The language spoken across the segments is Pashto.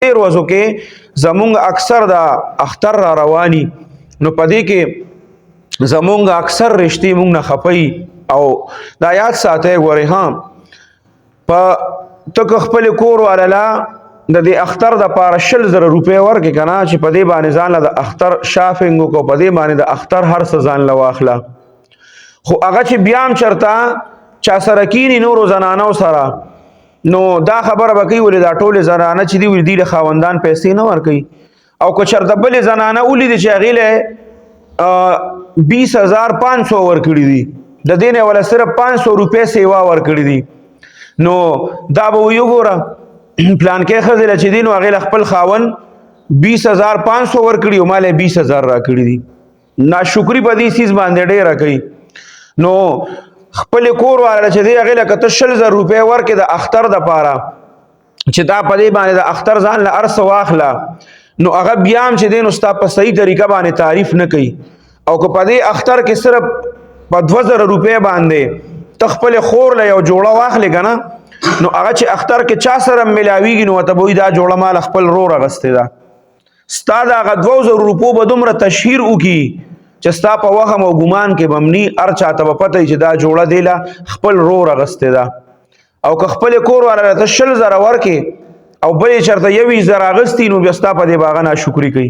ډیر وځو کې زمونږ اکثر دا اختر را رواني نو پدې کې زمونږ اکثر رشتې مونږ نه خپي او دا یاد ساتي غوري ها په تک خپل کور وللا د دې اختر د 500,000 روپے ورکې کنه چې پدې باندې ځان له اختر شاپینګ کو پدې باندې د اختر هر څه ځان له واخلا خو هغه چې بیا هم چرتا چا سره کینی نورو زنانو سره نو دا خبره به کوي ولې دا ټول زنانه چې دی ول دی له خاوندان پیسې نه ورکوي او که چرته بل زنانه ولید چې هغه له 20,500 ورکړي دي د دینه ولا صرف 500 روپے سیوا ورکړي دي نو دا به یو ګوره پلان کې خزل چې دین او هغه خپل خاون 20,500 ورکړي او مال 20,000 راکړي دي ناشکری په دې سیس باندې ډېر راکړي نو خپل کور والا چې دی هغه لکه 30,000 روپے ورکې د اختر د پاره چې دا په دې باندې د اختر ځان له ارس واخلا نو هغه بیا هم چې دین استاد په صحیح طریقه باندې تعریف نه کوي او که په دې اختر کې صرف په 2,000 روپے باندې تخپل خور له یو جوړه واخلې کنه نو هغه چې اختر کې چا سره ملاویږي نو ته وې دا جوړه مال خپل رو راغسته دا ستاد هغه 2,000 روپو به دومره تشهیر وکي چې ستا په وهم او ګمان کې بمني ار چاته په پته چې دا جوړه دیلا خپل رو راغسته دا او که خپل کور ولا ته 60,000 ورکې او بلې چرته یوي زرا غستی نو بیا ستا په دې باغ نه شکرې کوي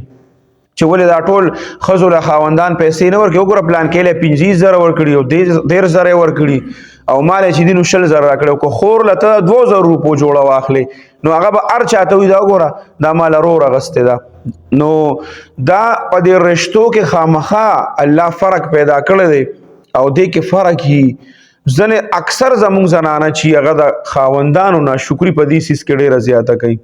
چې ولې دا ټول خزو له خاوندان پیسې نه ورکې وګوره پلان کې له 15,000 ورکړي او 13,000 ورکړي او مال چې دینو 60,000 راکړو کو خور لته 2,000 روپو جوړه واخلې نو هغه به ار چاته وي دا وګوره دا مال رو راغسته دا نو دا په دې رشتو کې خامخا الله فرق پیدا کړی دی او دې کې فرق هي ځنه اکثر زموږ زنانه چې هغه د خاوندانو نه شکرې په دې سیس کې ډېره زیاته کوي